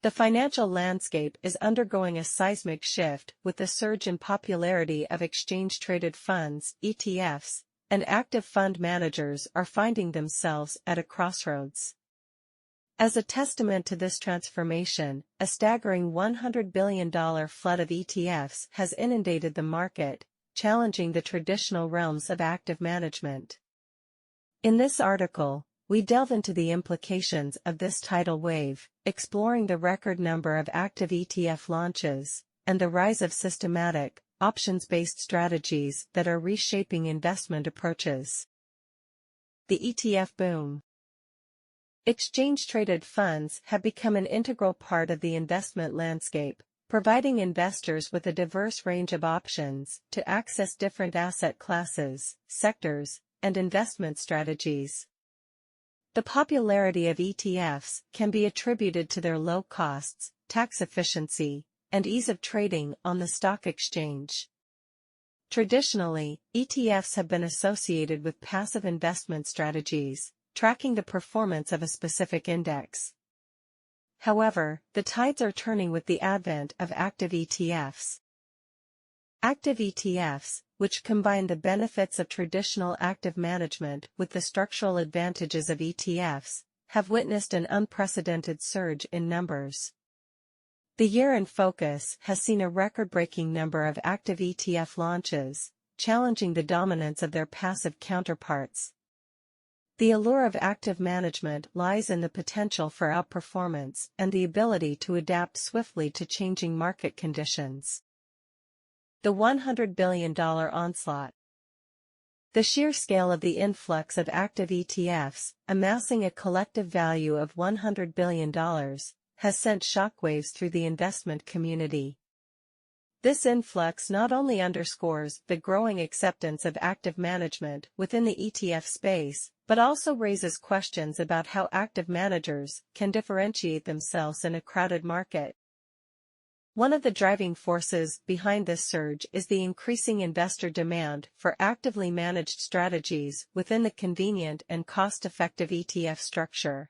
The financial landscape is undergoing a seismic shift with the surge in popularity of exchange-traded funds, ETFs, and active fund managers are finding themselves at a crossroads. As a testament to this transformation, a staggering $100 billion flood of ETFs has inundated the market, challenging the traditional realms of active management. In this article, we delve into the implications of this tidal wave, exploring the record number of active ETF launches, and the rise of systematic, options-based strategies that are reshaping investment approaches. The ETF boom. Exchange-traded funds have become an integral part of the investment landscape, providing investors with a diverse range of options to access different asset classes, sectors, and investment strategies. The popularity of ETFs can be attributed to their low costs, tax efficiency, and ease of trading on the stock exchange. Traditionally, ETFs have been associated with passive investment strategies, tracking the performance of a specific index. However, the tides are turning with the advent of active ETFs. Active ETFs, which combine the benefits of traditional active management with the structural advantages of ETFs, have witnessed an unprecedented surge in numbers. The year in focus has seen a record-breaking number of active ETF launches, challenging the dominance of their passive counterparts. The allure of active management lies in the potential for outperformance and the ability to adapt swiftly to changing market conditions. The $100 billion onslaught. The sheer scale of the influx of active ETFs, amassing a collective value of $100 billion, has sent shockwaves through the investment community. This influx not only underscores the growing acceptance of active management within the ETF space, but also raises questions about how active managers can differentiate themselves in a crowded market. One of the driving forces behind this surge is the increasing investor demand for actively managed strategies within the convenient and cost-effective ETF structure.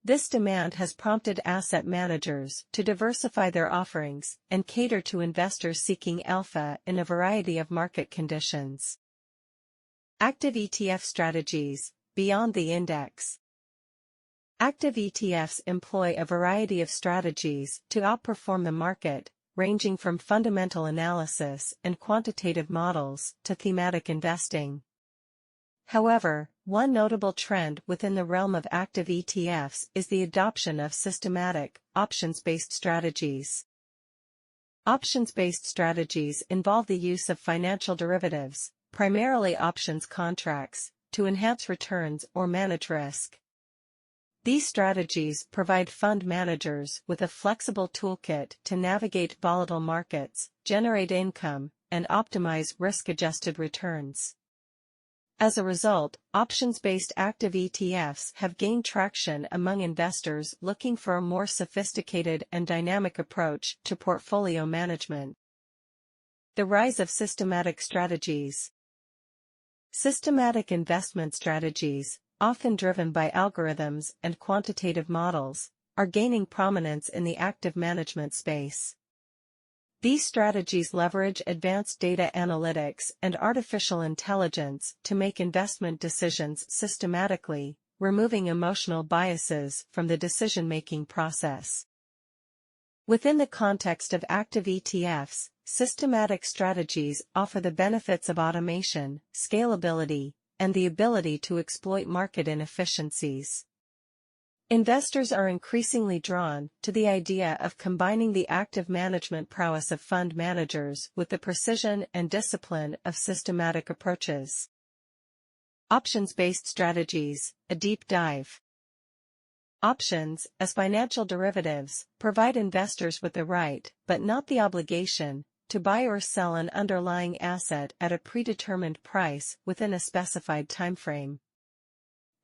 This demand has prompted asset managers to diversify their offerings and cater to investors seeking alpha in a variety of market conditions. Active ETF strategies, beyond the index. Active ETFs employ a variety of strategies to outperform the market, ranging from fundamental analysis and quantitative models to thematic investing. However, one notable trend within the realm of active ETFs is the adoption of systematic, options-based strategies. Options-based strategies involve the use of financial derivatives, primarily options contracts, to enhance returns or manage risk. These strategies provide fund managers with a flexible toolkit to navigate volatile markets, generate income, and optimize risk-adjusted returns. As a result, options-based active ETFs have gained traction among investors looking for a more sophisticated and dynamic approach to portfolio management. The rise of systematic strategies. Systematic investment strategies, often driven by algorithms and quantitative models, are gaining prominence in the active management space. These strategies leverage advanced data analytics and artificial intelligence to make investment decisions systematically, removing emotional biases from the decision-making process. Within the context of active ETFs, systematic strategies offer the benefits of automation, scalability, and the ability to exploit market inefficiencies. Investors are increasingly drawn to the idea of combining the active management prowess of fund managers with the precision and discipline of systematic approaches. Options-based strategies, a deep dive. Options, as financial derivatives, provide investors with the right, but not the obligation, to buy or sell an underlying asset at a predetermined price within a specified timeframe.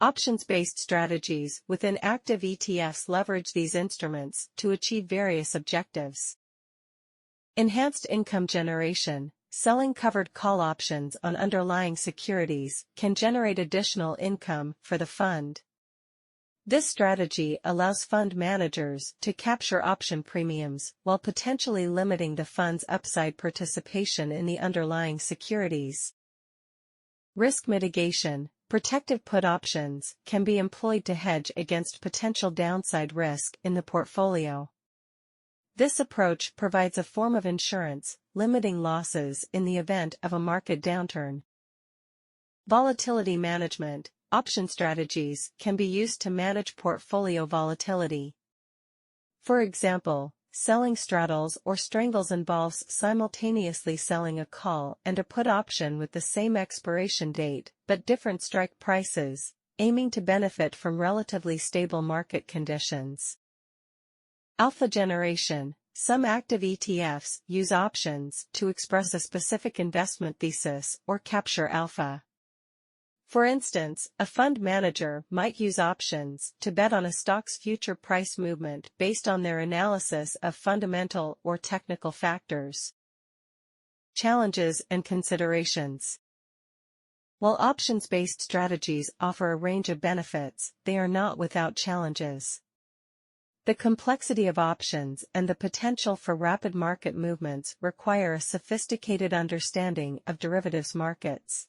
Options-based strategies within active ETFs leverage these instruments to achieve various objectives. Enhanced income generation. Selling covered call options on underlying securities can generate additional income for the fund. This strategy allows fund managers to capture option premiums while potentially limiting the fund's upside participation in the underlying securities. Risk mitigation. Protective put options can be employed to hedge against potential downside risk in the portfolio. This approach provides a form of insurance, limiting losses in the event of a market downturn. Volatility management. Option strategies can be used to manage portfolio volatility. For example, selling straddles or strangles involves simultaneously selling a call and a put option with the same expiration date, but different strike prices, aiming to benefit from relatively stable market conditions. Alpha generation. Some active ETFs use options to express a specific investment thesis or capture alpha. For instance, a fund manager might use options to bet on a stock's future price movement based on their analysis of fundamental or technical factors. Challenges and considerations. While options-based strategies offer a range of benefits, they are not without challenges. The complexity of options and the potential for rapid market movements require a sophisticated understanding of derivatives markets.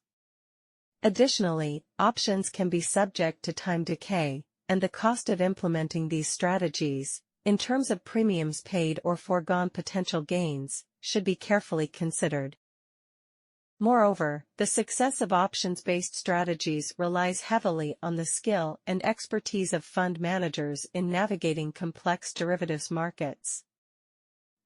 Additionally, options can be subject to time decay, and the cost of implementing these strategies, in terms of premiums paid or foregone potential gains, should be carefully considered. Moreover, the success of options-based strategies relies heavily on the skill and expertise of fund managers in navigating complex derivatives markets.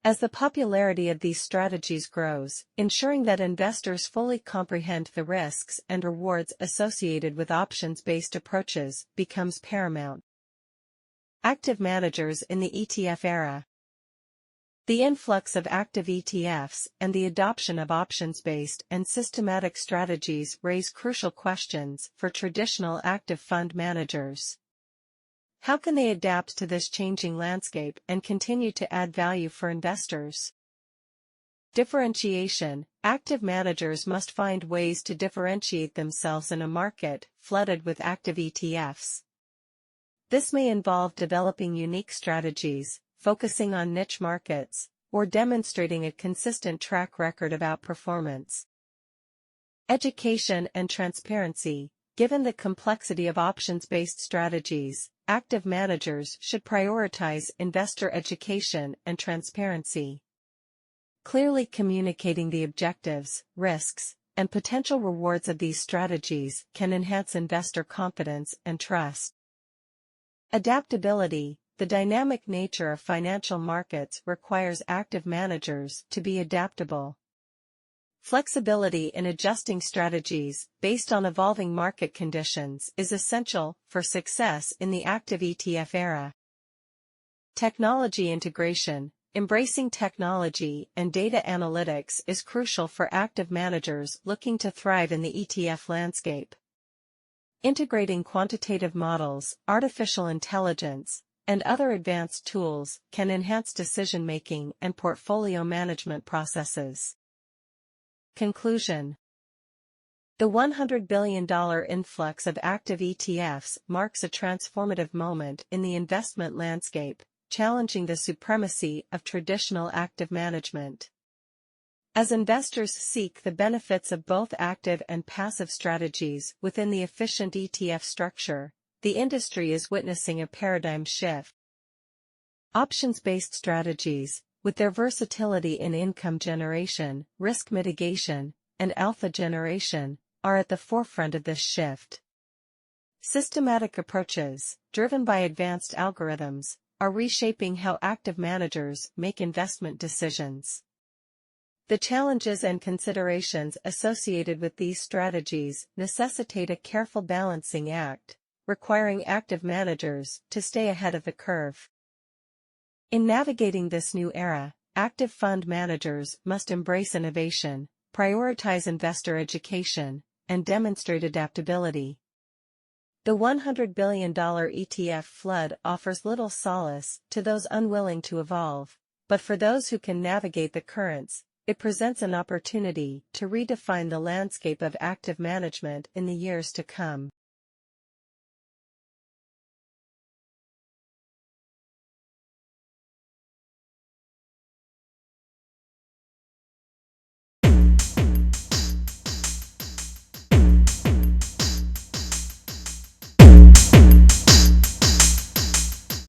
As the popularity of these strategies grows, ensuring that investors fully comprehend the risks and rewards associated with options-based approaches becomes paramount. Active managers in the ETF era. The influx of active ETFs and the adoption of options-based and systematic strategies raise crucial questions for traditional active fund managers. How can they adapt to this changing landscape and continue to add value for investors? Differentiation. Active managers must find ways to differentiate themselves in a market flooded with active ETFs. This may involve developing unique strategies, focusing on niche markets, or demonstrating a consistent track record of outperformance. Education and transparency. Given the complexity of options-based strategies, active managers should prioritize investor education and transparency. Clearly communicating the objectives, risks, and potential rewards of these strategies can enhance investor confidence and trust. Adaptability. The dynamic nature of financial markets requires active managers to be adaptable. Flexibility in adjusting strategies based on evolving market conditions is essential for success in the active ETF era. Technology integration. Embracing technology and data analytics is crucial for active managers looking to thrive in the ETF landscape. Integrating quantitative models, artificial intelligence, and other advanced tools can enhance decision-making and portfolio management processes. Conclusion. The $100 billion influx of active ETFs marks a transformative moment in the investment landscape, challenging the supremacy of traditional active management. As investors seek the benefits of both active and passive strategies within the efficient ETF structure, the industry is witnessing a paradigm shift. Options-based strategies, with their versatility in income generation, risk mitigation, and alpha generation, are at the forefront of this shift. Systematic approaches, driven by advanced algorithms, are reshaping how active managers make investment decisions. The challenges and considerations associated with these strategies necessitate a careful balancing act, requiring active managers to stay ahead of the curve. In navigating this new era, active fund managers must embrace innovation, prioritize investor education, and demonstrate adaptability. The $100 billion ETF flood offers little solace to those unwilling to evolve, but for those who can navigate the currents, it presents an opportunity to redefine the landscape of active management in the years to come.